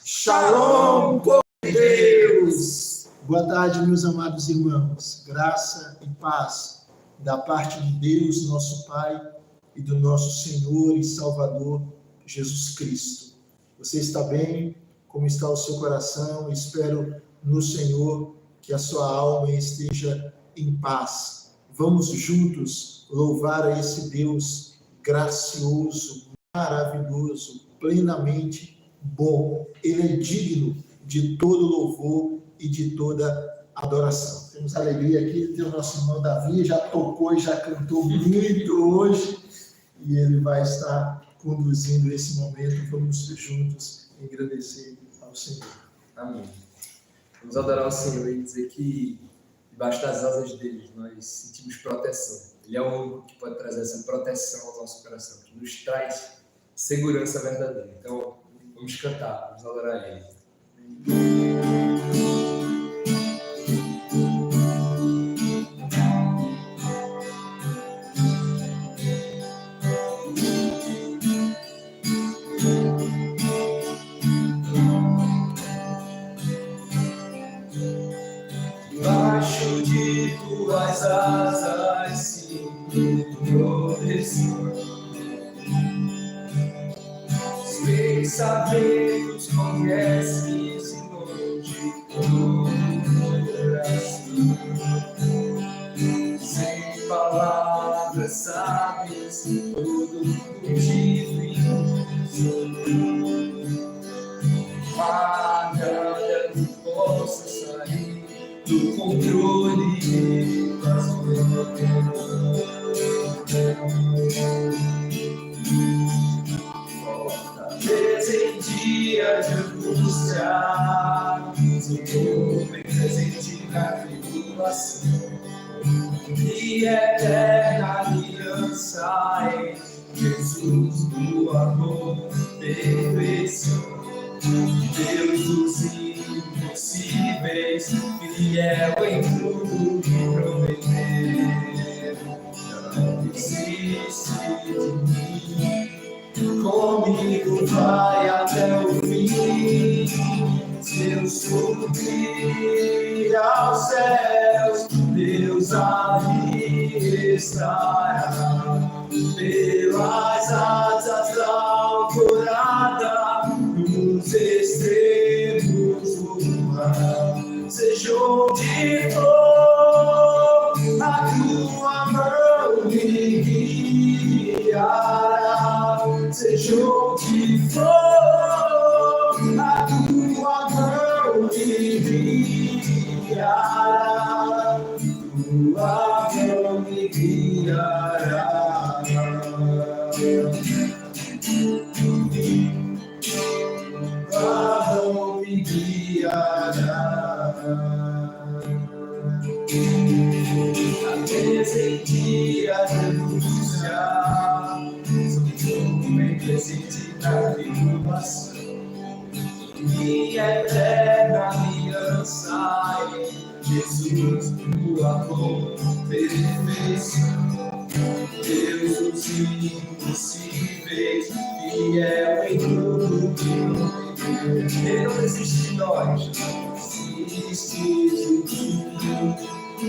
Shalom, povo de Deus! Boa tarde, meus amados irmãos. Graça e paz da parte de Deus, nosso Pai, e do nosso Senhor e Salvador, Jesus Cristo. Você está bem? Como está o seu coração? Espero no Senhor que a sua alma esteja em paz. Vamos juntos louvar a esse Deus gracioso, maravilhoso, plenamente bom. Ele é digno de todo louvor e de toda adoração. Temos alegria aqui de ter o nosso irmão Davi, já tocou e já cantou muito hoje, e ele vai estar conduzindo esse momento. Vamos juntos engrandecer ao Senhor. Amém. Vamos adorar o Senhor e dizer que debaixo das asas dele nós sentimos proteção. Ele é o único que pode trazer essa proteção ao nosso coração, que nos traz segurança verdadeira. Então, vamos cantar, vamos adorar Ele. Debaixo de tuas asas, sinto proteção. Os pensamentos conheces e longe do coração. Sem palavras sabes todo motivo e razão. Nada que possa sair do controle das mãos. Fortaleza em dia de angústia, Senhor, bem presente na tribulação, e eterna aliança em Jesus do amor, perfeição. Deus dos impossíveis, fiel em tudo que prometeu. Não desiste de mim, comigo vai até o fim. Se eu subir aos céus, Deus ali estará. Pelas asas da alvorada, nos extremos do mar, seja onde for, a tua mão me guiará. Seja onde for, a tua mão me guiará. Tua mão me guiará. Não me guiará. Talvez em dia de angústia, sou bem presente na tribulação, e eterna aliança em Jesus do amor, perfeição. Deus dos impossíveis, fiel em tudo que prometeu. Ele não desiste de nós, desiste de mim.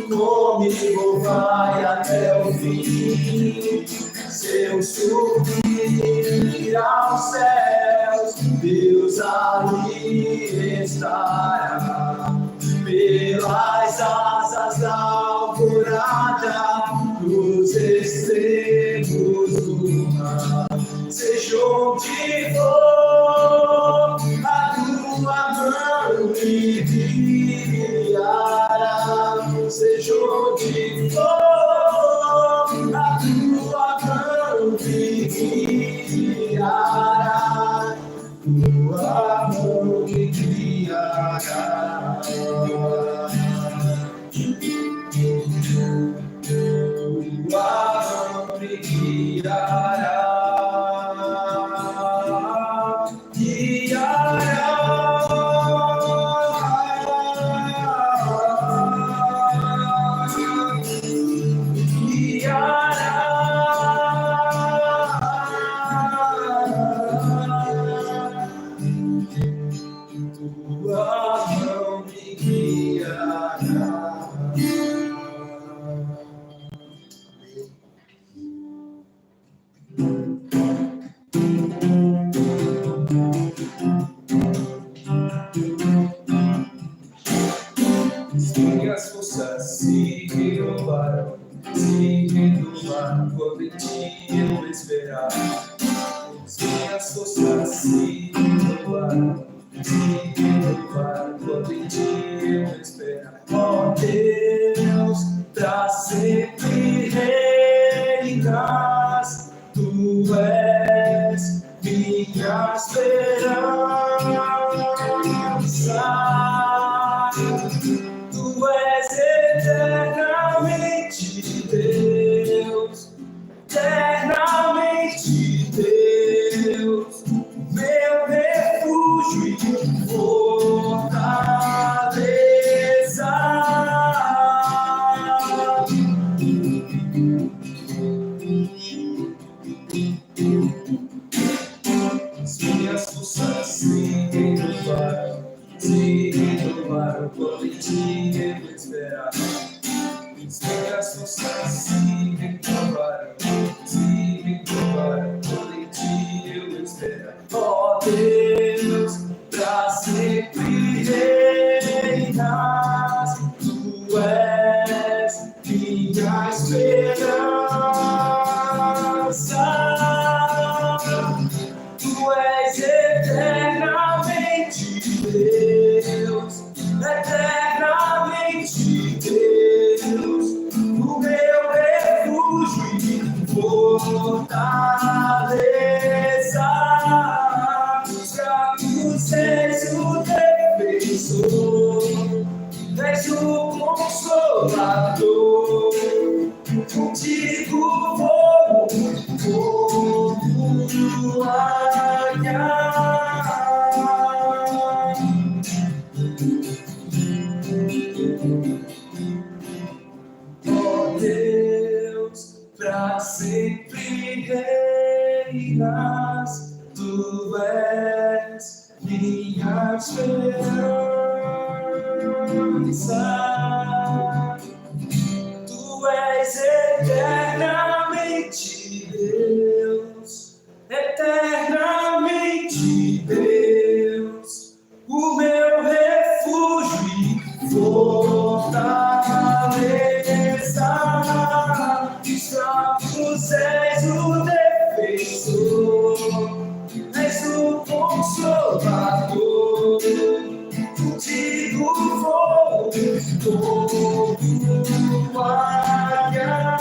Comigo vai até o fim. Se eu subir aos céus, Deus ali estará. Pelas asas da alvorada, nos extremos do mar, seja onde for, a tua mão me guiará. Seja onde for, a tua mão me guiará. Tua mão me guiará. Tua mão me guiará. forças se renovaram, quando em ti eu esperar. Ó Deus, pra sempre reinas, tu és minha esperança. Tu és eternamente Deus, eternamente Deus, meu refúgio e fortaleza. As minhas forças se renovaram quando em ti eu esperava. As minhas forças se renovaram quando em ti eu esperava. Ó Deus, pra sempre reinas, tu és minha esperança. Tu és eternamente Deus, eternamente Deus, o meu refúgio e fortaleza. Dos fracos és o defensor, és o consolador, contigo vou ó Deus, pra sempre reinas, tu és minha esperança. Tu és eternamente Deus, eternamente Deus, o meu refúgio e fortaleza. Dos fracos és o defensor, és o consolador, contigo vou guardar.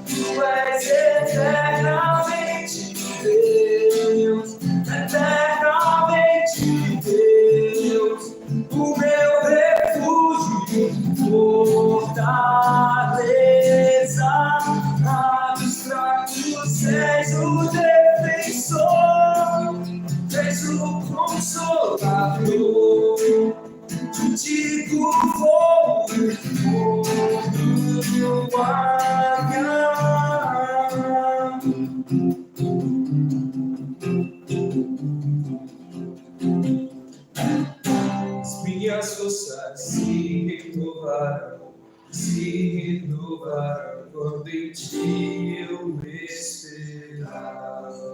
Tu és eternamente Deus, eternamente Deus, o meu refúgio e fortaleza. Dos fracos és o defensor, és o consolador, contigo vou guardar. As minhas forças se renovaram quando em ti eu esperava.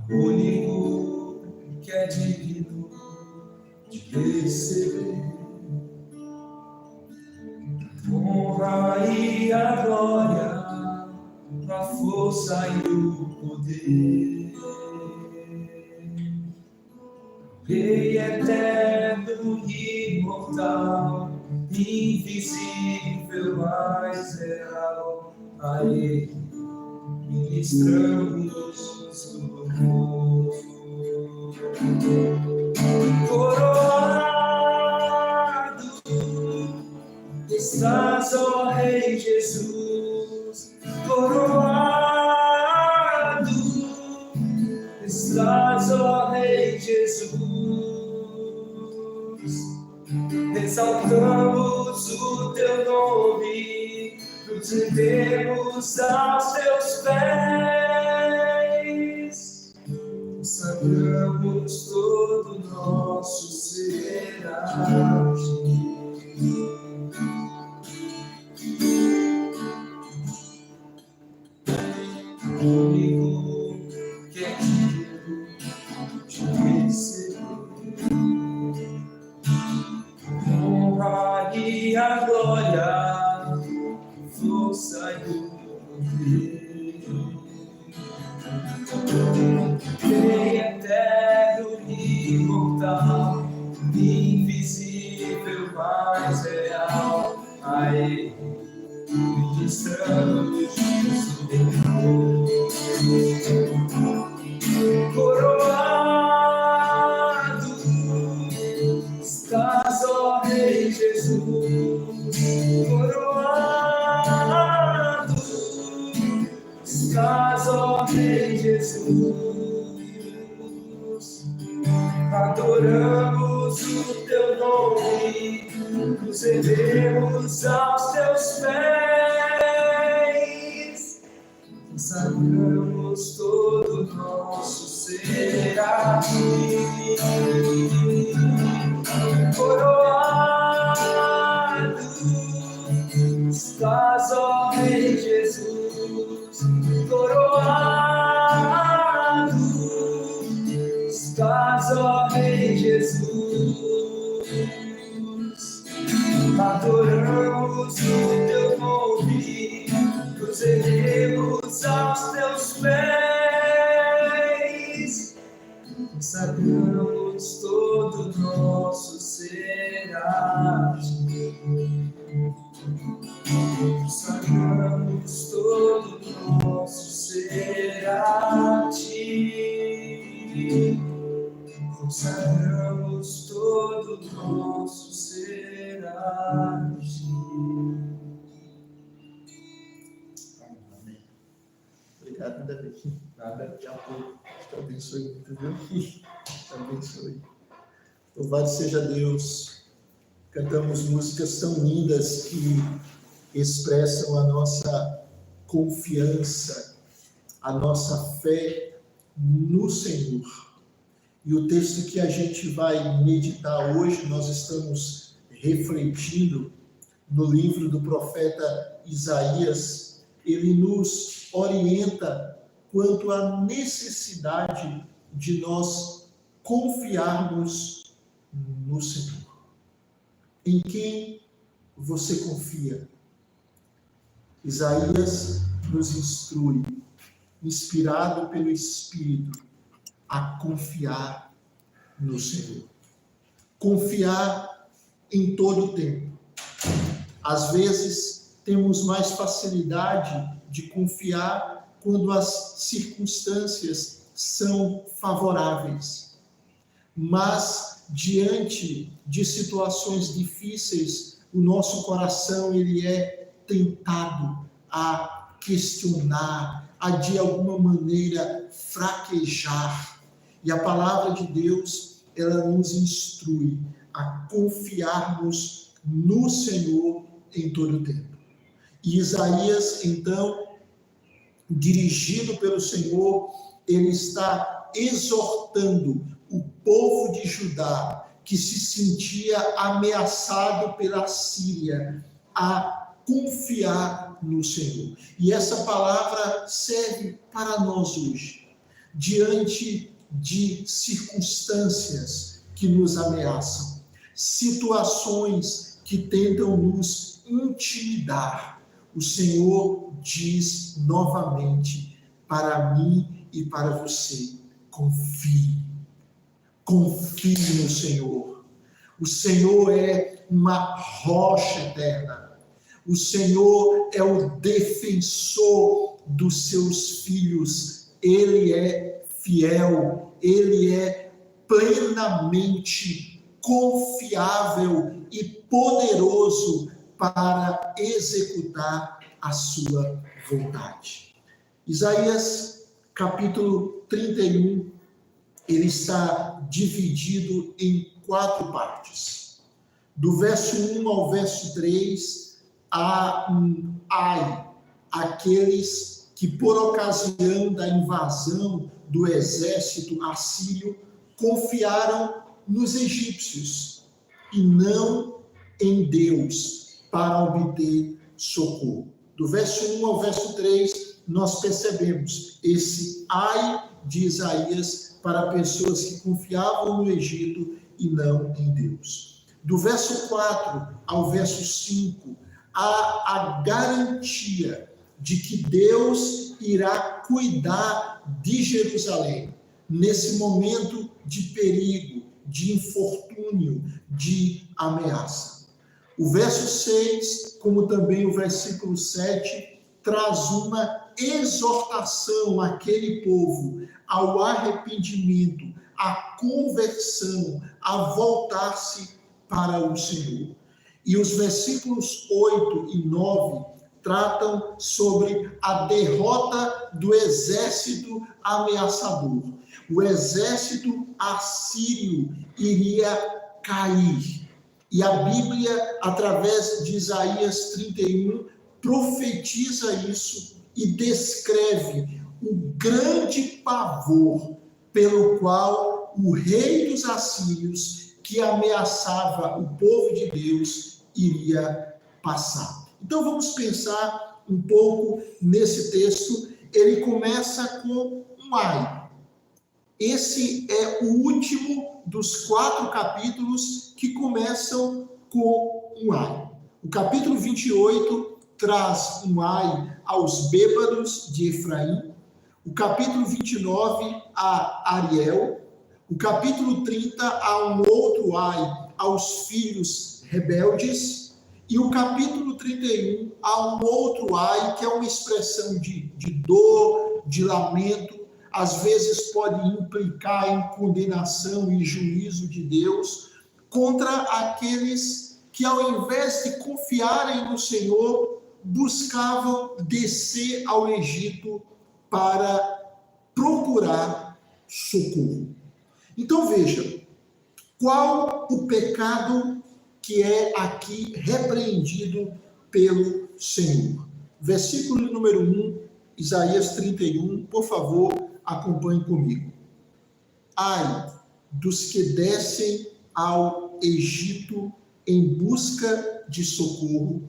O único que é digno de receber honra e a glória, a força e o poder. Rei eterno e imortal, invisível, mas real, a Ele ministramos o louvor. Coroado estás, ó Rei Jesus, coroado estás, ó Rei Jesus. Exaltamos o teu nome, nos rendemos aos teus pés, sagramos todo nosso ser a ti. único que é digno de receber honra e a glória, força e o poder. Rei eterno e imortal, invisível, mas real, a Ele ministramos coroado estás, ó Rei Jesus, coroado estás, ó Rei Jesus, adoramos o teu nome, nos rendemos aos teus pés, consagramos todo o nosso ser a ti. Coroado estás, ó Rei Jesus, coroado estás, ó Rei Jesus, adoramos o teu nome, nos rendemos aos teus pés, consagramos todo o nosso ser a ti. Consagramos todo o nosso ser a ti. Consagramos todo o nosso ser a ti. Amém. Obrigado, Davi. Nada. Daqui a pouco. Te abençoe muito, viu? Te abençoe. Louvado seja Deus. Cantamos músicas tão lindas que expressam a nossa confiança, a nossa fé no Senhor. E o texto que a gente vai meditar hoje, nós estamos refletindo no livro do profeta Isaías. Ele nos orienta quanto à necessidade de nós confiarmos no Senhor. Em quem você confia? Isaías nos instrui, inspirado pelo Espírito, a confiar no Senhor. Confiar em todo o tempo. Às vezes, temos mais facilidade de confiar quando as circunstâncias são favoráveis. Mas, diante de situações difíceis, o nosso coração ele é tentado a questionar, a de alguma maneira fraquejar. E a palavra de Deus, ela nos instrui a confiarmos no Senhor em todo o tempo. E Isaías, então, dirigido pelo Senhor, ele está exortando o povo de Judá, que se sentia ameaçado pela Síria, a confiar no Senhor. E essa palavra serve para nós hoje, diante de circunstâncias que nos ameaçam, situações que tentam nos intimidar. O Senhor diz novamente para mim e para você: confie. Confie no Senhor. O Senhor é uma rocha eterna. O Senhor é o defensor dos seus filhos. Ele é fiel. Ele é plenamente confiável e poderoso para executar a sua vontade. Isaías, capítulo 31, ele está dividido em 4 partes. Do verso 1 ao verso 3, há um ai, aqueles que por ocasião da invasão do exército assírio confiaram nos egípcios e não em Deus para obter socorro. Do verso 1 ao verso 3, nós percebemos esse ai de Isaías para pessoas que confiavam no Egito e não em Deus. Do verso 4 ao verso 5, há a garantia de que Deus irá cuidar de Jerusalém nesse momento de perigo, de infortúnio, de ameaça. O verso 6, como também o versículo 7, traz uma exortação àquele povo ao arrependimento, à conversão, a voltar-se para o Senhor. E os versículos 8 e 9 tratam sobre a derrota do exército ameaçador. O exército assírio iria cair. E a Bíblia, através de Isaías 31, profetiza isso e descreve o grande pavor pelo qual o rei dos assírios, que ameaçava o povo de Deus, iria passar. Então vamos pensar um pouco nesse texto. Ele começa com um ai. Esse é o último dos 4 capítulos que começam com um ai. O capítulo 28 traz um ai aos bêbados de Efraim. O capítulo 29 a Ariel. O capítulo 30 há um outro ai aos filhos rebeldes. E o capítulo 31 há um outro ai, que é uma expressão de dor, de lamento, às vezes pode implicar em condenação e juízo de Deus contra aqueles que, ao invés de confiarem no Senhor, buscavam descer ao Egito para procurar socorro. Então veja, qual o pecado que é aqui repreendido pelo Senhor? Versículo número 1, Isaías 31, por favor, acompanhe comigo. Ai dos que descem ao Egito em busca de socorro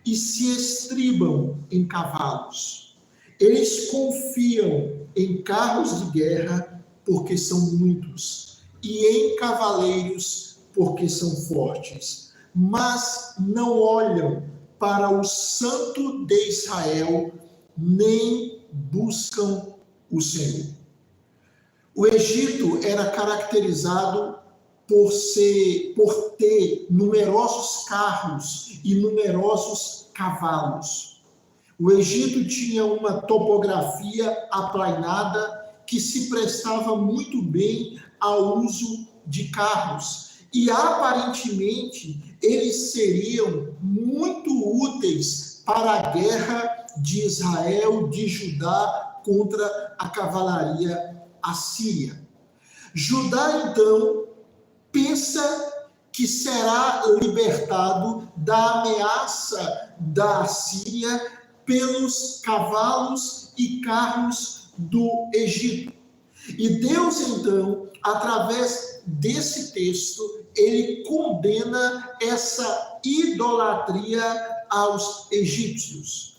e se estribam em cavalos. Eles confiam em carros de guerra porque são muitos e em cavaleiros porque são fortes, mas não olham para o Santo de Israel, nem buscam o Senhor. O Egito era caracterizado por ter numerosos carros e numerosos cavalos. O Egito tinha uma topografia aplainada que se prestava muito bem ao uso de carros. E aparentemente eles seriam muito úteis para a guerra de Israel, de Judá, contra a cavalaria assíria. Judá, então, pensa que será libertado da ameaça da Assíria pelos cavalos e carros do Egito. E Deus, então, através desse texto, ele condena essa idolatria aos egípcios.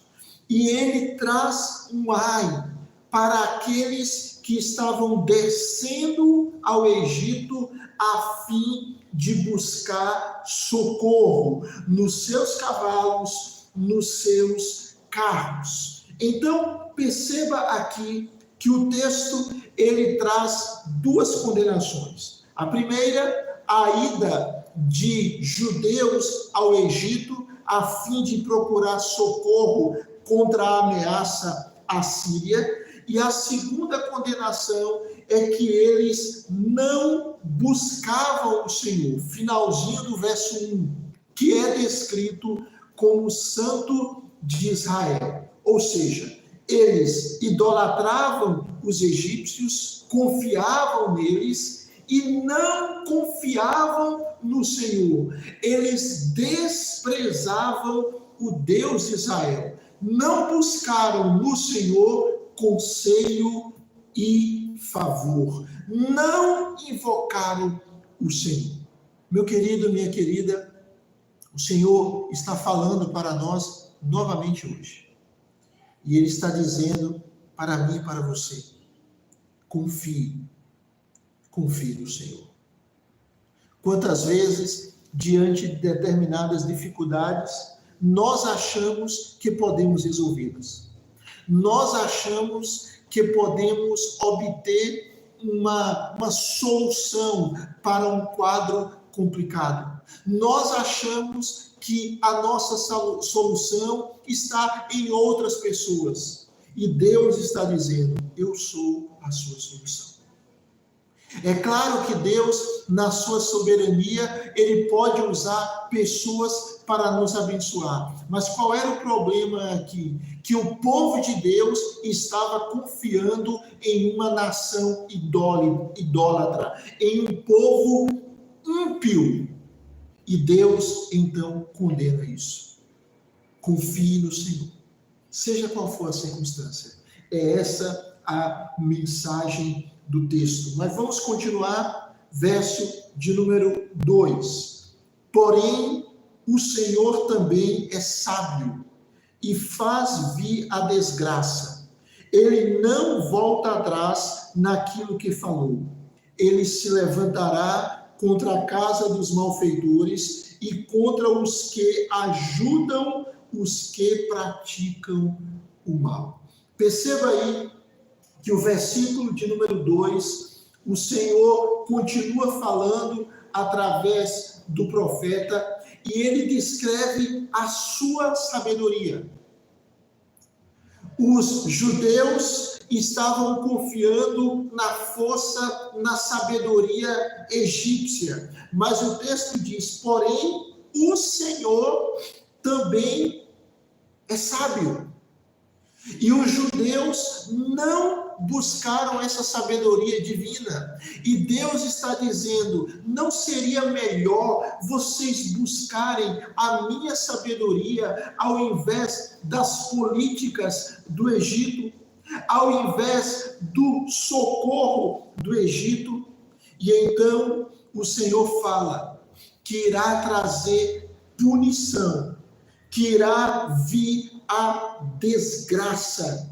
E ele traz um ai para aqueles que estavam descendo ao Egito a fim de buscar socorro nos seus cavalos, nos seus carros. Então, perceba aqui que o texto ele traz 2 condenações. A primeira, a ida de judeus ao Egito a fim de procurar socorro contra a ameaça assíria. E a segunda condenação é que eles não buscavam o Senhor. Finalzinho do verso 1, que é descrito como Santo de Israel. Ou seja, eles idolatravam os egípcios, confiavam neles e não confiavam no Senhor. Eles desprezavam o Deus de Israel. Não buscaram no Senhor conselho e favor. Não invocaram o Senhor. Meu querido, minha querida, o Senhor está falando para nós novamente hoje. E Ele está dizendo para mim e para você: confie no Senhor. Quantas vezes, diante de determinadas dificuldades, nós achamos que podemos resolvê-las. Nós achamos que podemos obter uma solução para um quadro complicado. Nós achamos que a nossa solução está em outras pessoas. E Deus está dizendo: eu sou a sua solução. É claro que Deus, na sua soberania, Ele pode usar pessoas para nos abençoar. Mas qual era o problema aqui? Que o povo de Deus estava confiando em uma nação idólatra, em um povo ímpio. E Deus, então, condena isso. Confie no Senhor, seja qual for a circunstância. É essa a mensagem do texto. Mas vamos continuar, verso de número 2. Porém, o Senhor também é sábio e faz vir a desgraça. Ele não volta atrás naquilo que falou. Ele se levantará contra a casa dos malfeitores e contra os que ajudam os que praticam o mal. Perceba aí que o versículo de número 2, o Senhor continua falando através do profeta e ele descreve a sua sabedoria. Os judeus estavam confiando na força, na sabedoria egípcia, mas o texto diz: porém, o Senhor também é sábio. E os judeus não buscaram essa sabedoria divina. E Deus está dizendo: não seria melhor vocês buscarem a minha sabedoria ao invés das políticas do Egito, ao invés do socorro do Egito? E então o Senhor fala que irá trazer punição, que irá vir a desgraça,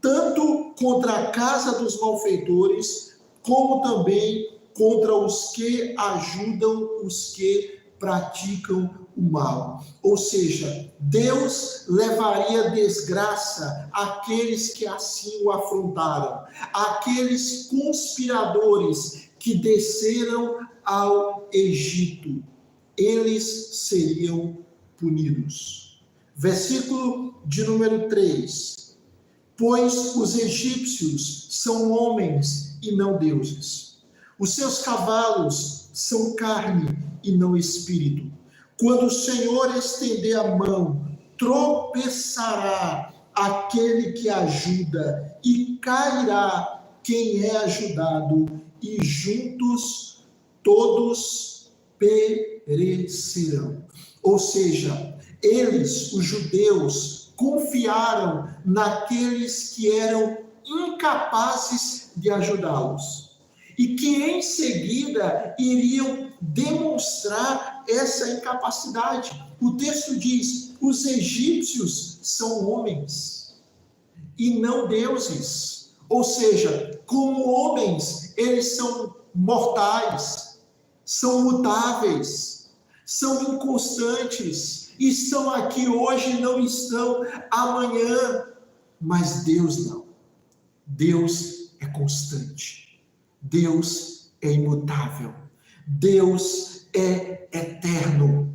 tanto contra a casa dos malfeitores, como também contra os que ajudam os que praticam o mal. Ou seja, Deus levaria desgraça àqueles que assim o afrontaram, àqueles conspiradores que desceram ao Egito. Eles seriam punidos. Versículo de número 3. Pois os egípcios são homens e não deuses. Os seus cavalos são carne e não espírito. Quando o Senhor estender a mão, tropeçará aquele que ajuda e cairá quem é ajudado, e juntos todos perecerão. Ou seja, eles, os judeus, confiaram naqueles que eram incapazes de ajudá-los e que em seguida iriam demonstrar essa incapacidade. O texto diz: os egípcios são homens e não deuses. Ou seja, como homens, eles são mortais, são mutáveis, são inconstantes, estão aqui hoje, não estão amanhã. Mas Deus não. Deus é constante. Deus é imutável. Deus é eterno.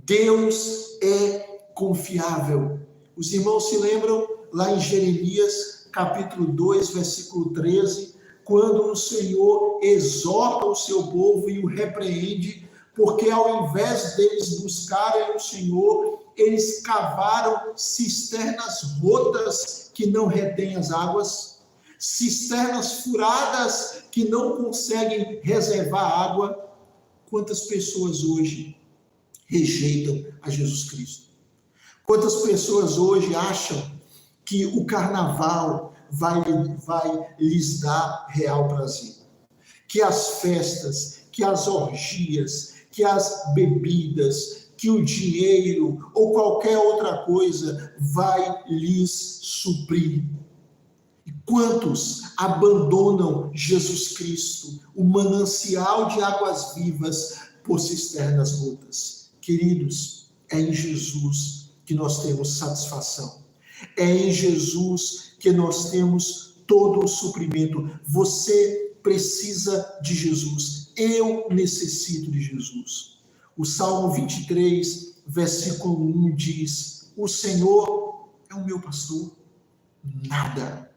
Deus é confiável. Os irmãos se lembram lá em Jeremias, capítulo 2, versículo 13, quando o Senhor exorta o seu povo e o repreende, porque ao invés deles buscarem o Senhor, eles cavaram cisternas rotas que não retêm as águas, cisternas furadas que não conseguem reservar água. Quantas pessoas hoje rejeitam a Jesus Cristo? Quantas pessoas hoje acham que o carnaval vai lhes dar real prazer? Que as festas, que as orgias, que as bebidas, que o dinheiro ou qualquer outra coisa vai lhes suprir. E quantos abandonam Jesus Cristo, o manancial de águas vivas, por cisternas rotas? Queridos, é em Jesus que nós temos satisfação. É em Jesus que nós temos todo o suprimento. Você precisa de Jesus. Eu necessito de Jesus. O Salmo 23, versículo 1 diz: o Senhor é o meu pastor, nada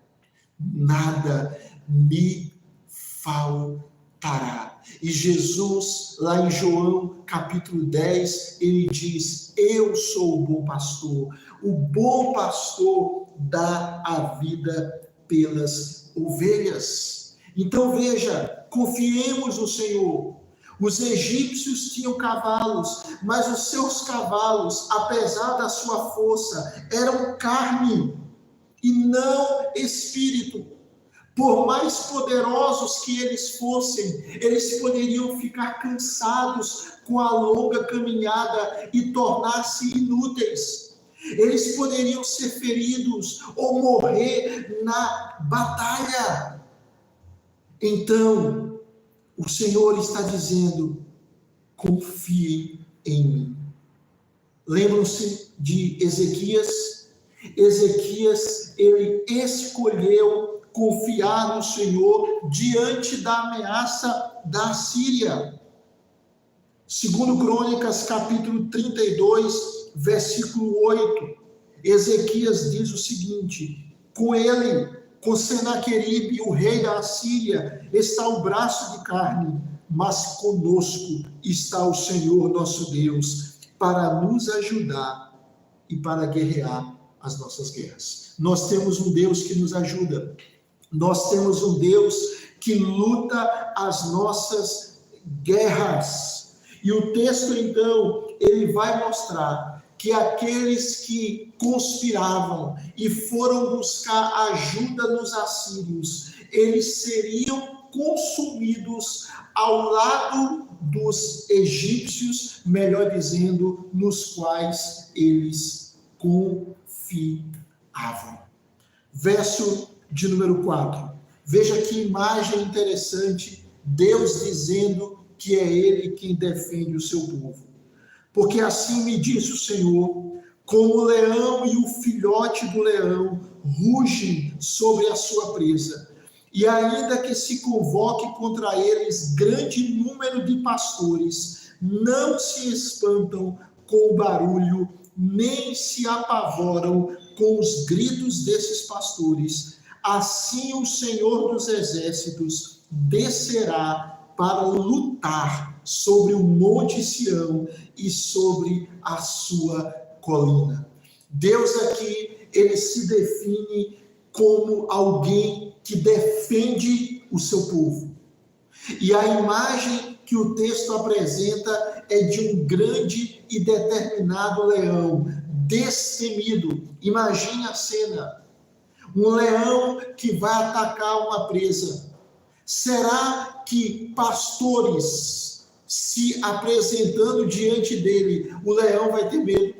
me faltará. E Jesus, lá em João capítulo 10, ele diz: eu sou o bom pastor. O bom pastor dá a vida pelas ovelhas. Então veja, confiemos no Senhor. Os egípcios tinham cavalos, mas os seus cavalos, apesar da sua força, eram carne e não espírito. Por mais poderosos que eles fossem, eles poderiam ficar cansados com a longa caminhada e tornar-se inúteis. Eles poderiam ser feridos ou morrer na batalha. Então, o Senhor está dizendo: confiem em mim. Lembram-se de Ezequias? Ezequias, ele escolheu confiar no Senhor diante da ameaça da Síria. Segundo Crônicas, capítulo 32, versículo 8, Ezequias diz o seguinte: com ele, com Senaqueribe, o rei da Assíria, está o braço de carne, mas conosco está o Senhor nosso Deus, para nos ajudar e para guerrear as nossas guerras. Nós temos um Deus que nos ajuda. Nós temos um Deus que luta as nossas guerras. E o texto, então, ele vai mostrar que aqueles que conspiravam e foram buscar ajuda nos assírios, eles seriam consumidos ao lado dos egípcios, melhor dizendo, nos quais eles confiavam. Verso de número 4. Veja que imagem interessante, Deus dizendo que é Ele quem defende o seu povo. Porque assim me disse o Senhor: como o leão e o filhote do leão rugem sobre a sua presa, e ainda que se convoque contra eles grande número de pastores, não se espantam com o barulho, nem se apavoram com os gritos desses pastores. Assim o Senhor dos Exércitos descerá para lutar sobre o Monte Sião e sobre a sua colina. Deus aqui, ele se define como alguém que defende o seu povo. E a imagem que o texto apresenta é de um grande e determinado leão, destemido. Imagine a cena. Um leão que vai atacar uma presa. Será que pastores se apresentando diante dele, o leão vai ter medo?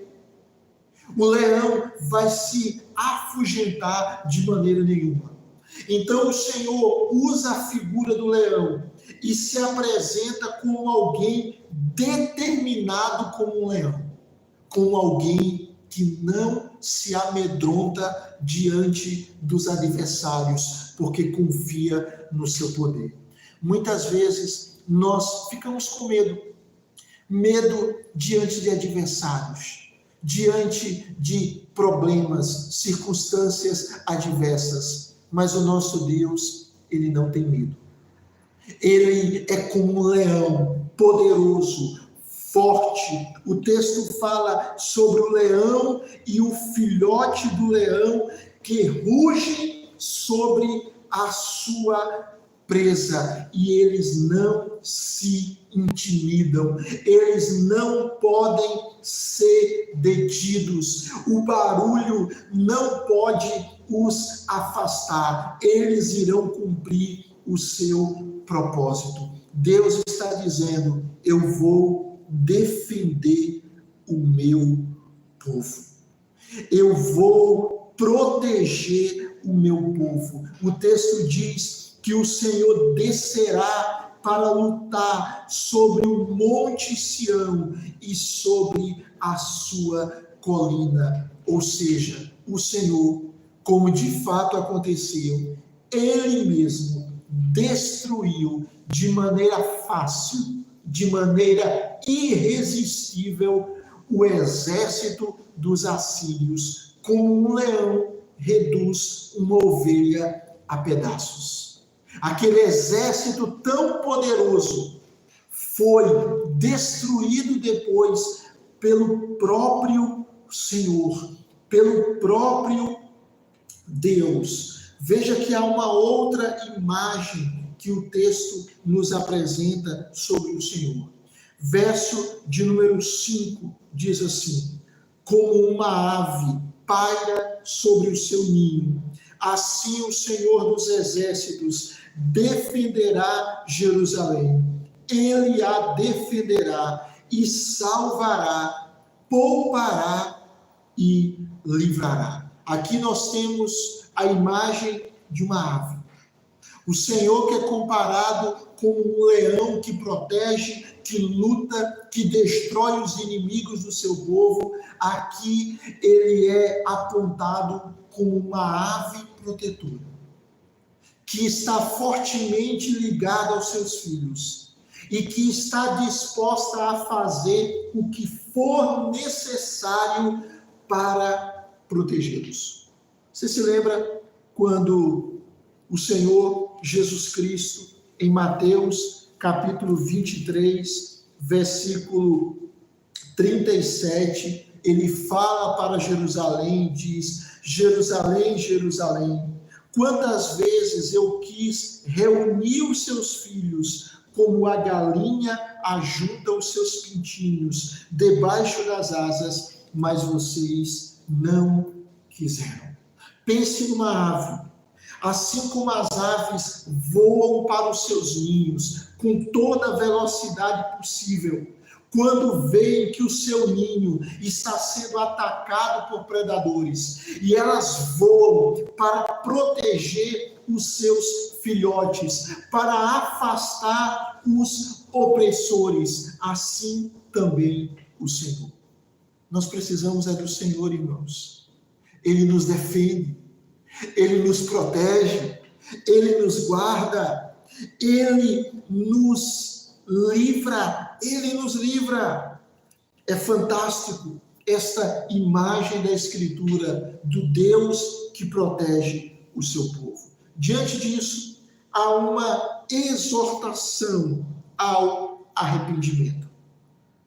O leão vai se afugentar de maneira nenhuma. Então o Senhor usa a figura do leão e se apresenta como alguém determinado como um leão, como alguém que não se amedronta diante dos adversários, porque confia no seu poder. Muitas vezes nós ficamos com medo diante de adversários, diante de problemas, circunstâncias adversas, mas o nosso Deus, ele não tem medo. Ele é como um leão poderoso, forte. O texto fala sobre o leão e o filhote do leão que ruge sobre a sua presa, e eles não se intimidam, eles não podem ser detidos, o barulho não pode os afastar, eles irão cumprir o seu propósito. Deus está dizendo: eu vou defender o meu povo. Eu vou proteger o meu povo. O texto diz que o Senhor descerá para lutar sobre o Monte Sião e sobre a sua colina. Ou seja, o Senhor, como de fato aconteceu, ele mesmo destruiu de maneira fácil, de maneira irresistível, o exército dos assírios, como um leão reduz uma ovelha a pedaços. Aquele exército tão poderoso foi destruído depois pelo próprio Senhor, pelo próprio Deus. Veja que há uma outra imagem que o texto nos apresenta sobre o Senhor. Verso de número 5 diz assim: como uma ave paira sobre o seu ninho, assim o Senhor dos exércitos defenderá Jerusalém. Ele a defenderá e salvará, poupará e livrará. Aqui nós temos a imagem de uma ave. O Senhor que é comparado com um leão que protege, que luta, que destrói os inimigos do seu povo. Aqui ele é apontado como uma ave protetora, que está fortemente ligada aos seus filhos e que está disposta a fazer o que for necessário para protegê-los. Você se lembra quando o Senhor Jesus Cristo, em Mateus capítulo 23, versículo 37, ele fala para Jerusalém e diz: Jerusalém, Jerusalém, quantas vezes eu quis reunir os seus filhos, como a galinha ajunta os seus pintinhos debaixo das asas, mas vocês não quiseram. Pense numa ave. Assim como as aves voam para os seus ninhos com toda a velocidade possível, quando veem que o seu ninho está sendo atacado por predadores, e elas voam para proteger os seus filhotes, para afastar os opressores, assim também o Senhor. Nós precisamos do Senhor, irmãos. Ele nos defende, Ele nos protege, Ele nos guarda, Ele nos livra, Ele nos livra. É fantástico esta imagem da Escritura do Deus que protege o seu povo. Diante disso, há uma exortação ao arrependimento.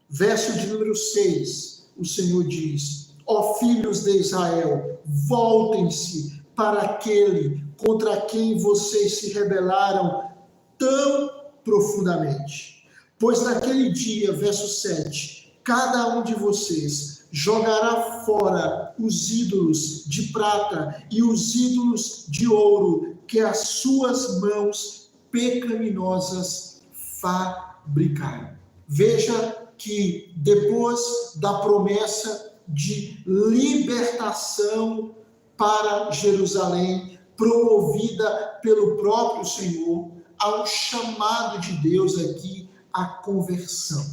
Verso de número 6, o Senhor diz: ó filhos de Israel, voltem-se para aquele contra quem vocês se rebelaram tão profundamente. Pois naquele dia, verso 7, cada um de vocês jogará fora os ídolos de prata e os ídolos de ouro que as suas mãos pecaminosas fabricaram. Veja que depois da promessa de libertação para Jerusalém, promovida pelo próprio Senhor, há um chamado de Deus aqui à conversão.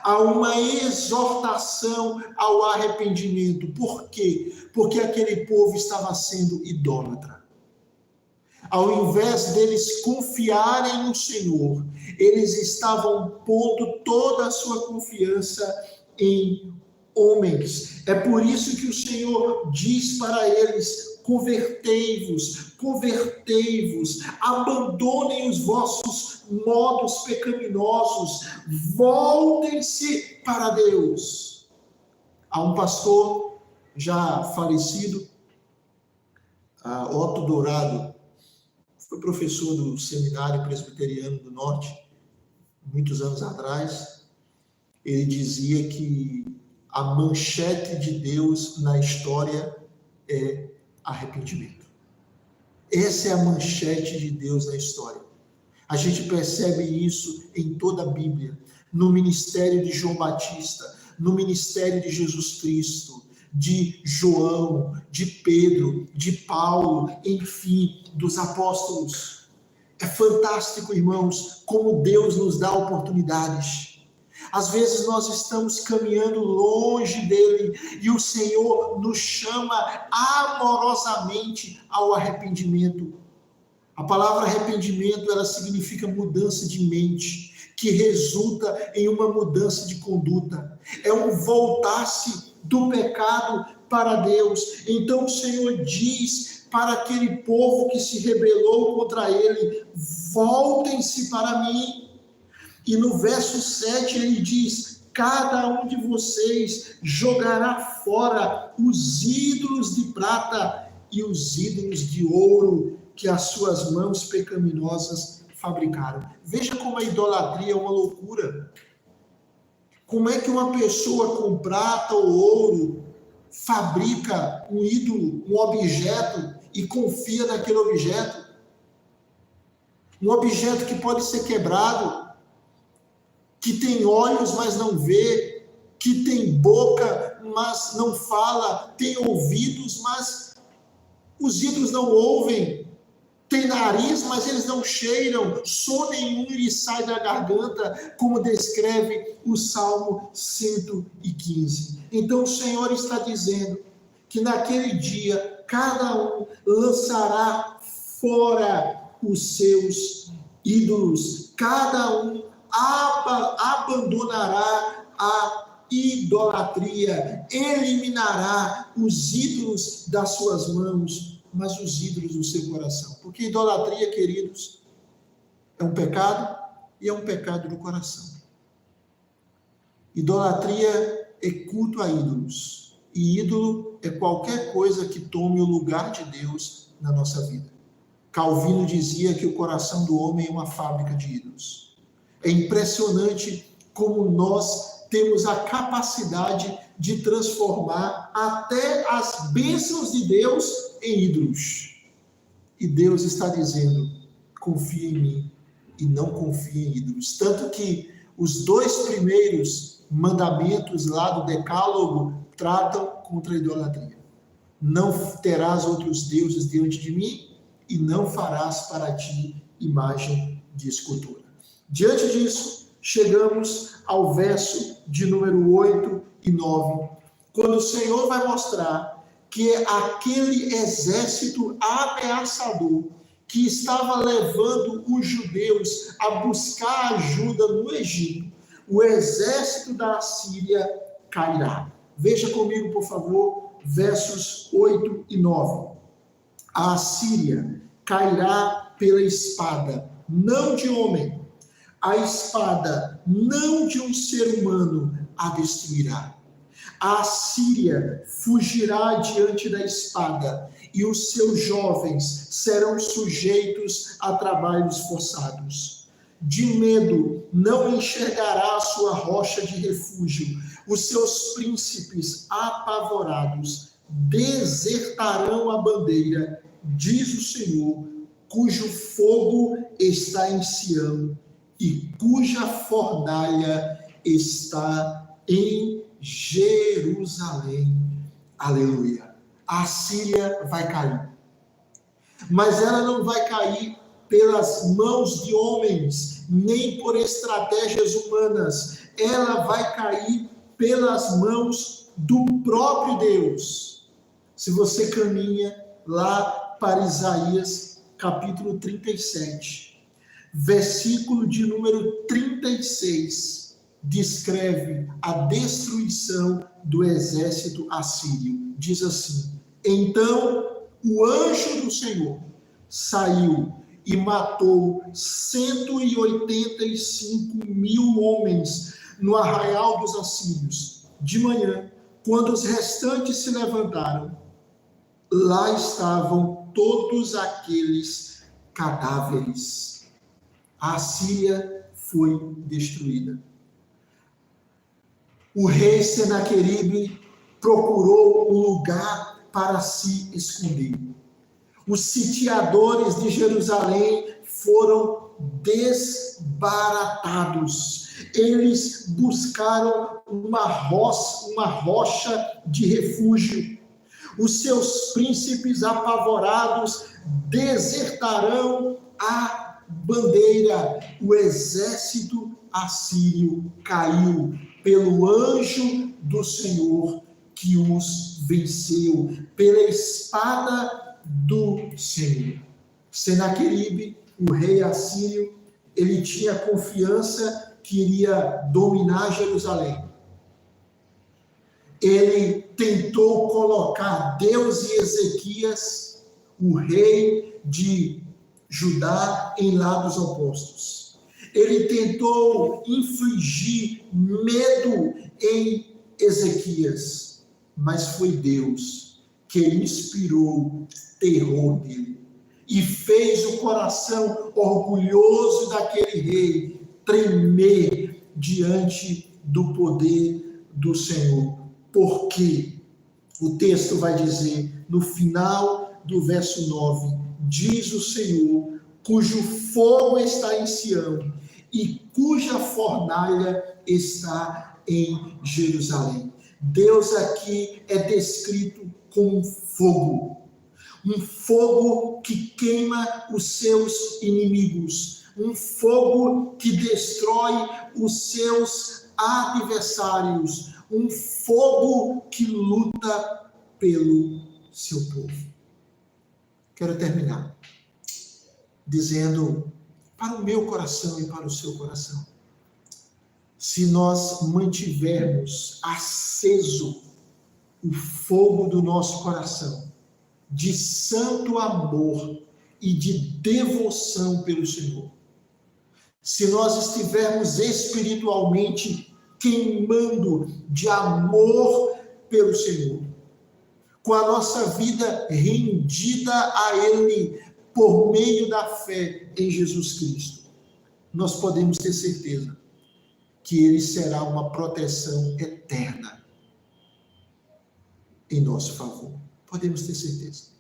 Há uma exortação ao arrependimento. Por quê? Porque aquele povo estava sendo idólatra. Ao invés deles confiarem no Senhor, eles estavam pondo toda a sua confiança em homens. É por isso que o Senhor diz para eles: convertei-vos, convertei-vos, abandonem os vossos modos pecaminosos, voltem-se para Deus. Há um pastor já falecido, Otto Dourado, foi professor do Seminário Presbiteriano do Norte, muitos anos atrás. Ele dizia que a manchete de Deus na história é arrependimento. Essa é a manchete de Deus na história. A gente percebe isso em toda a Bíblia, no ministério de João Batista, no ministério de Jesus Cristo, de João, de Pedro, de Paulo, enfim, dos apóstolos. É fantástico, irmãos, como Deus nos dá oportunidades. Às vezes nós estamos caminhando longe dele e o Senhor nos chama amorosamente ao arrependimento. A palavra arrependimento, ela significa mudança de mente, que resulta em uma mudança de conduta. É um voltar-se do pecado para Deus. Então o Senhor diz para aquele povo que se rebelou contra ele: voltem-se para mim. E no verso 7 ele diz: cada um de vocês jogará fora os ídolos de prata e os ídolos de ouro que as suas mãos pecaminosas fabricaram. Veja como a idolatria é uma loucura. Como é que uma pessoa com prata ou ouro fabrica um ídolo, um objeto, e confia naquele objeto? Um objeto que pode ser quebrado, que tem olhos, mas não vê, que tem boca, mas não fala, tem ouvidos, mas os ídolos não ouvem, tem nariz, mas eles não cheiram, som nenhum lhe sai da garganta, como descreve o Salmo 115. Então o Senhor está dizendo que naquele dia cada um lançará fora os seus ídolos, cada um abandonará a idolatria, eliminará os ídolos das suas mãos, mas os ídolos do seu coração. Porque idolatria, queridos, é um pecado, e é um pecado do coração. Idolatria é culto a ídolos, e ídolo é qualquer coisa que tome o lugar de Deus na nossa vida. Calvino dizia que o coração do homem é uma fábrica de ídolos. É impressionante como nós temos a capacidade de transformar até as bênçãos de Deus em ídolos. E Deus está dizendo: confia em mim e não confia em ídolos. Tanto que os 2 primeiros mandamentos lá do Decálogo tratam contra a idolatria. Não terás outros deuses diante de mim e não farás para ti imagem de escultura. Diante disso, chegamos ao verso de número 8 e 9, quando o Senhor vai mostrar que aquele exército ameaçador que estava levando os judeus a buscar ajuda no Egito, o exército da Assíria cairá. Veja comigo, por favor, versos 8 e 9. A Assíria cairá pela espada, não de homem. A espada, não de um ser humano, a destruirá. A Assíria fugirá diante da espada, e os seus jovens serão sujeitos a trabalhos forçados. De medo não enxergará a sua rocha de refúgio. Os seus príncipes apavorados desertarão a bandeira, diz o Senhor, cujo fogo está em Sião e cuja fornalha está em Jerusalém. Aleluia. A Síria vai cair. Mas ela não vai cair pelas mãos de homens, nem por estratégias humanas. Ela vai cair pelas mãos do próprio Deus. Se você caminha lá para Isaías, capítulo 37, versículo de número 36, descreve a destruição do exército assírio. Diz assim: então o anjo do Senhor saiu e matou 185.000 homens no arraial dos assírios. De manhã, quando os restantes se levantaram, lá estavam todos aqueles cadáveres. A Assíria foi destruída. O rei Senaqueribe procurou um lugar para se esconder. Os sitiadores de Jerusalém foram desbaratados. Eles buscaram uma rocha de refúgio. Os seus príncipes apavorados desertarão a bandeira. O exército assírio caiu pelo anjo do Senhor que os venceu, pela espada do Senhor. Senaqueribe, o rei assírio, ele tinha confiança que iria dominar Jerusalém. Ele tentou colocar Deus e Ezequias, o rei de Judá, em lados opostos. Ele tentou infligir medo em Ezequias, mas foi Deus que inspirou terror nele e fez o coração orgulhoso daquele rei tremer diante do poder do Senhor. Porque o texto vai dizer, no final do verso 9, diz o Senhor, cujo fogo está em Sião e cuja fornalha está em Jerusalém. Deus aqui é descrito como um fogo que queima os seus inimigos, um fogo que destrói os seus adversários, um fogo que luta pelo seu povo. Quero terminar dizendo para o meu coração e para o seu coração, se nós mantivermos aceso o fogo do nosso coração, de santo amor e de devoção pelo Senhor, se nós estivermos espiritualmente queimando de amor pelo Senhor, com a nossa vida rendida a Ele por meio da fé em Jesus Cristo, nós podemos ter certeza que Ele será uma proteção eterna em nosso favor. Podemos ter certeza.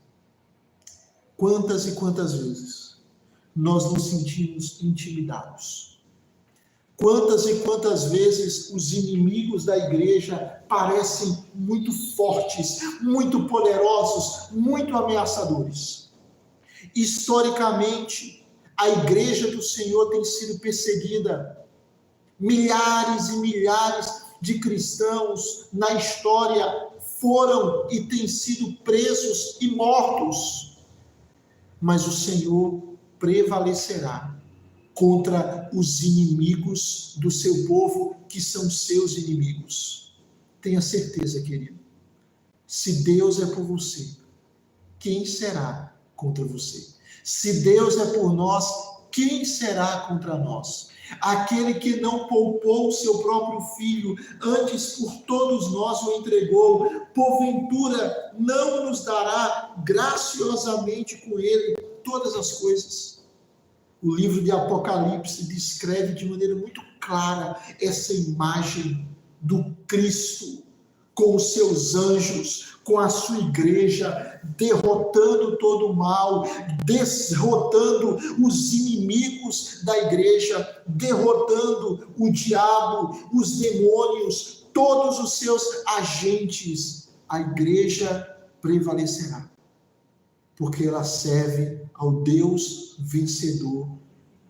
Quantas e quantas vezes nós nos sentimos intimidados? Quantas e quantas vezes os inimigos da igreja parecem muito fortes, muito poderosos, muito ameaçadores? Historicamente, a igreja do Senhor tem sido perseguida. Milhares e milhares de cristãos na história foram e têm sido presos e mortos. Mas o Senhor prevalecerá contra os inimigos do seu povo, que são seus inimigos. Tenha certeza, querido. Se Deus é por você, quem será contra você? Se Deus é por nós, quem será contra nós? Aquele que não poupou o seu próprio filho, antes por todos nós o entregou, porventura não nos dará graciosamente com ele todas as coisas? O livro de Apocalipse descreve de maneira muito clara essa imagem do Cristo com os seus anjos, com a sua igreja, derrotando todo o mal, derrotando os inimigos da igreja, derrotando o diabo, os demônios, todos os seus agentes. A igreja prevalecerá, porque ela serve ao Deus vencedor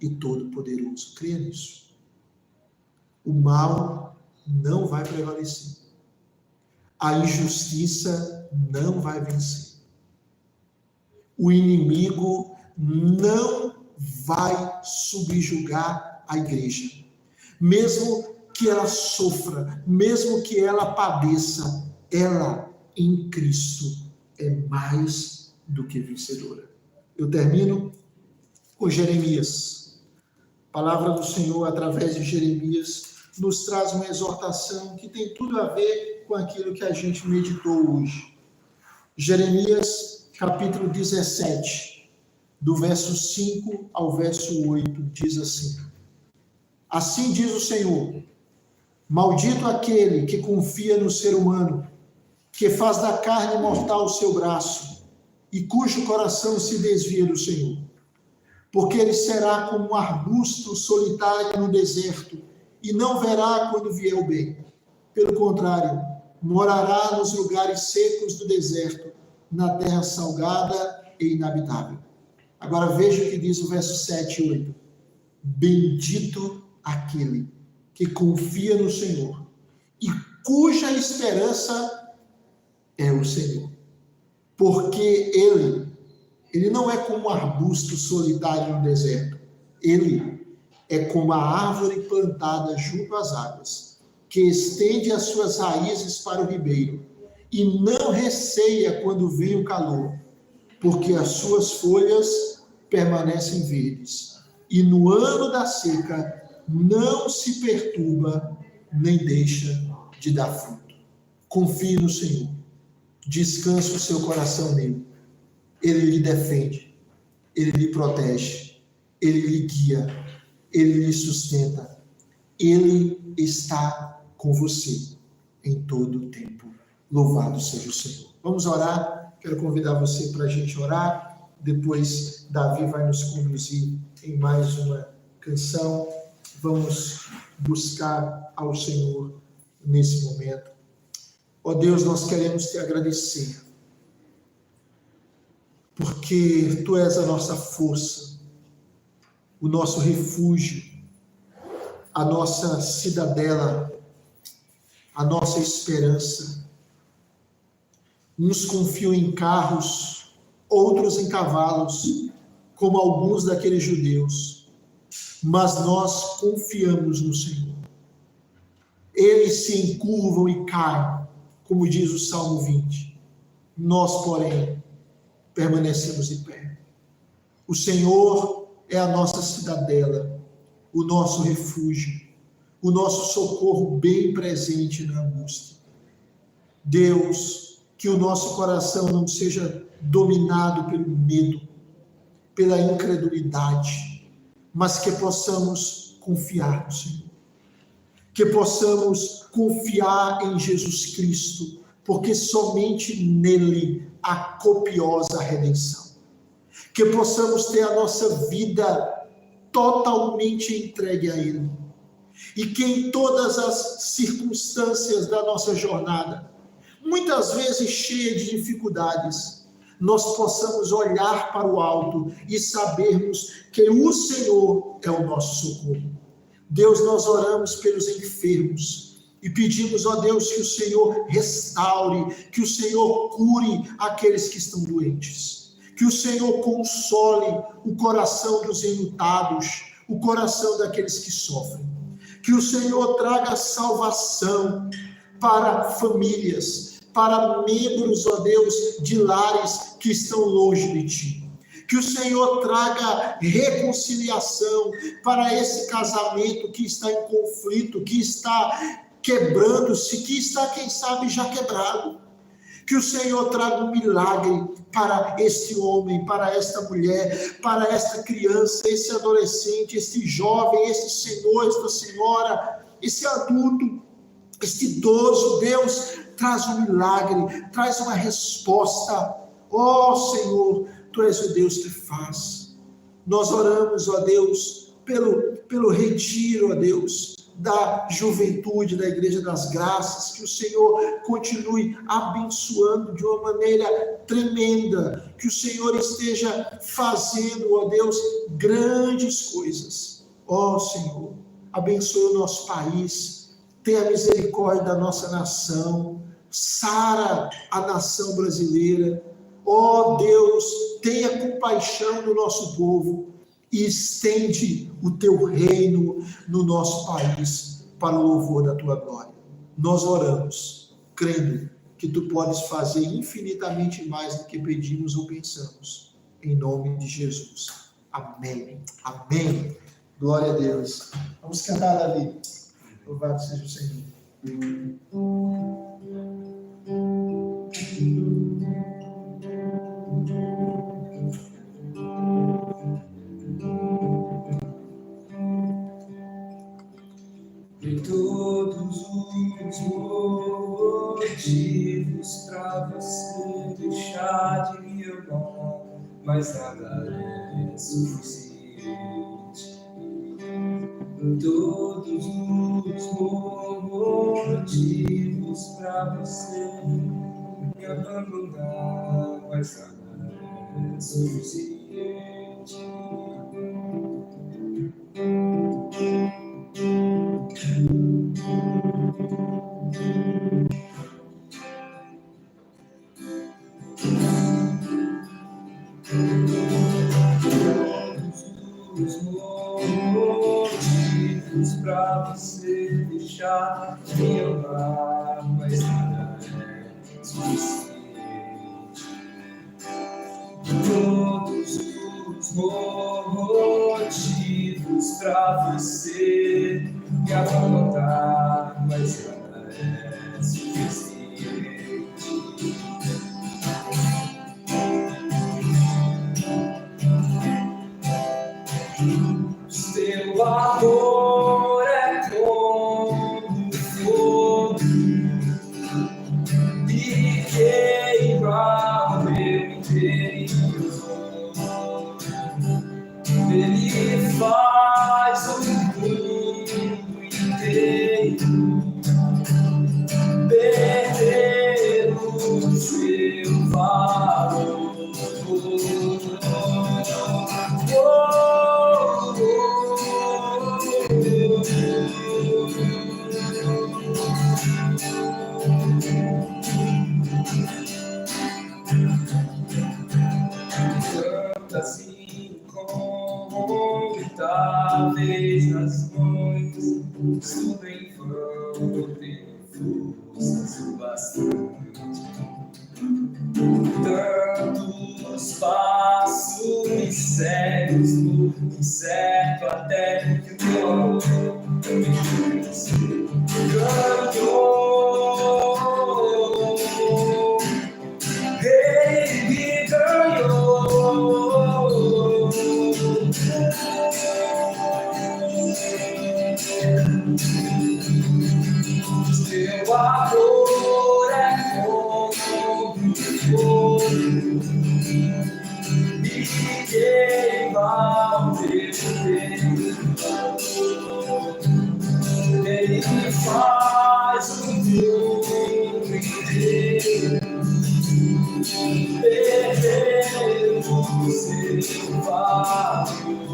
e todo-poderoso. Creia nisso. O mal não vai prevalecer. A injustiça não vai vencer. O inimigo não vai subjugar a igreja. Mesmo que ela sofra, mesmo que ela padeça, ela em Cristo é mais do que vencedora. Eu termino com Jeremias. A palavra do Senhor, através de Jeremias, nos traz uma exortação que tem tudo a ver com aquilo que a gente meditou hoje. Jeremias, capítulo 17, do verso 5 ao verso 8, diz assim: Assim diz o Senhor, maldito aquele que confia no ser humano, que faz da carne mortal o seu braço, e cujo coração se desvia do Senhor. Porque ele será como um arbusto solitário no deserto, e não verá quando vier o bem. Pelo contrário, morará nos lugares secos do deserto, na terra salgada e inabitável. Agora veja o que diz o verso 7 e 8. Bendito aquele que confia no Senhor e cuja esperança é o Senhor. Porque ele não é como um arbusto solitário no deserto. Ele é como a árvore plantada junto às águas, que estende as suas raízes para o ribeiro e não receia quando vem o calor, porque as suas folhas permanecem verdes. E no ano da seca não se perturba, nem deixa de dar fruto. Confie no Senhor. Descanse o seu coração nele. Ele lhe defende. Ele lhe protege. Ele lhe guia. Ele lhe sustenta. Ele está com você em todo o tempo. Louvado seja o Senhor. Vamos orar. Quero convidar você para a gente orar. Depois, Davi vai nos conduzir em mais uma canção. Vamos buscar ao Senhor nesse momento. Ó Deus, nós queremos te agradecer, porque Tu és a nossa força, o nosso refúgio, a nossa cidadela, a nossa esperança. Uns confiam em carros, outros em cavalos, como alguns daqueles judeus, mas nós confiamos no Senhor. Eles se encurvam e caem, como diz o Salmo 20. Nós, porém, permanecemos de pé. O Senhor é a nossa cidadela, o nosso refúgio, o nosso socorro bem presente na angústia. Deus, que o nosso coração não seja dominado pelo medo, pela incredulidade, mas que possamos confiar no Senhor. Que possamos confiar em Jesus Cristo, porque somente nele há copiosa redenção. Que possamos ter a nossa vida totalmente entregue a Ele. E que em todas as circunstâncias da nossa jornada, muitas vezes cheia de dificuldades, nós possamos olhar para o alto e sabermos que o Senhor é o nosso socorro. Deus, nós oramos pelos enfermos e pedimos, ó Deus, que o Senhor restaure, que o Senhor cure aqueles que estão doentes, que o Senhor console o coração dos enlutados, o coração daqueles que sofrem, que o Senhor traga salvação para famílias, para membros, ó Deus, de lares que estão longe de Ti. Que o Senhor traga reconciliação para esse casamento que está em conflito, que está quebrando-se, que está, quem sabe, já quebrado. Que o Senhor traga um milagre para este homem, para esta mulher, para esta criança, esse adolescente, este jovem, este senhor, esta senhora, esse adulto, este idoso. Deus, traz um milagre, traz uma resposta. Ó Senhor, Tu és o Deus que faz. Nós oramos, ó Deus, pelo retiro, ó Deus, da juventude da Igreja das Graças, que o Senhor continue abençoando de uma maneira tremenda, que o Senhor esteja fazendo, ó Deus, grandes coisas. Ó Senhor, abençoe o nosso país, tenha misericórdia da nossa nação, sara a nação brasileira. Ó Deus, tenha compaixão do nosso povo e estende o Teu reino no nosso país para o louvor da Tua glória. Nós oramos, crendo que Tu podes fazer infinitamente mais do que pedimos ou pensamos. Em nome de Jesus. Amém. Amém. Glória a Deus. Vamos cantar, Davi. Louvado seja o Senhor. Tem todos os motivos pra você deixar de me amar, mas nada é suficiente. todos os motivos pra você me abandonar, mas nada é suficiente. Todos os motivos pra você deixar me amar, mas nada é suficiente. Todos os motivos pra você me abandonar, mas nada é suficiente. Seu amor é como fogo e queima o meu interior. Ele faz o mundo inteiro perder o seu valor. Tantas incontáveis razões, tudo em vão, não tenho forças o bastante. Tantos passos cegos no incerto até que o teu amor me ganhou. Ele me ganhou. Seu amor é como fogo e queima o meu interior. Ele faz o mundo inteiro perder o seu valor.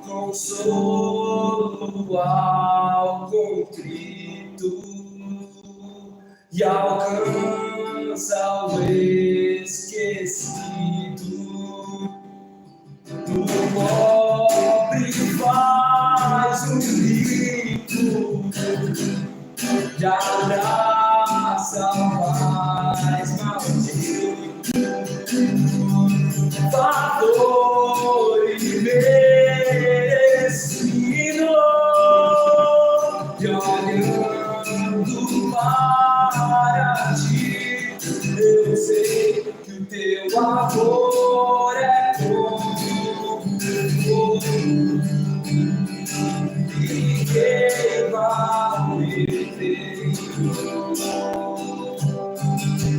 Consolo ao contrito e alcança o esquecido. Do pobre faz um rico e abraça o mais maldito. Favor imerecido e olhando para ti, eu sei que o teu amor é como fogo e queima o meu interior.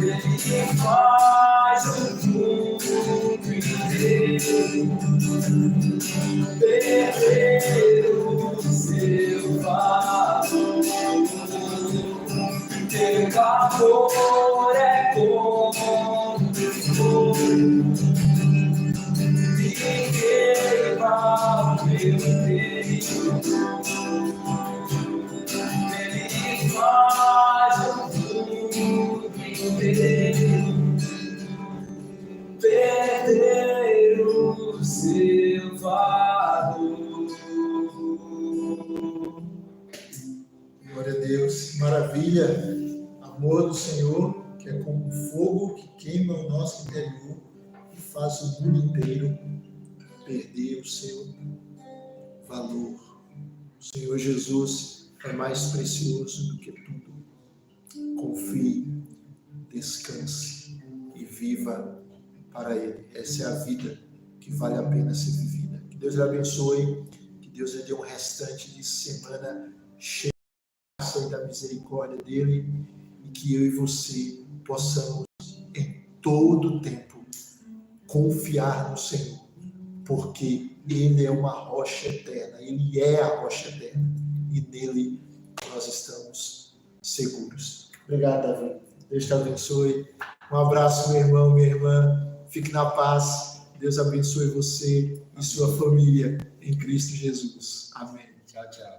Ele faz o mundo inteiro perder o seu valor. Teu amor é como fogo e queima o meu interior. Ele faz o mundo inteiro perder o seu valor. Glória a Deus, que maravilha, amor do Senhor, que é como um fogo que queima o nosso interior e faz o mundo inteiro perder o seu valor. O Senhor Jesus é mais precioso do que tudo. Confie, descanse e viva para Ele. Essa é a vida que vale a pena ser vivida. Que Deus lhe abençoe, que Deus lhe dê um restante de semana cheio e da misericórdia dele, e que eu e você possamos em todo o tempo confiar no Senhor, porque Ele é uma rocha eterna, Ele é a rocha eterna, e nele nós estamos seguros. Obrigado, Davi. Deus te abençoe. Um abraço, meu irmão, minha irmã. Fique na paz. Deus abençoe você e sua família em Cristo Jesus. Amém. Tchau, tchau.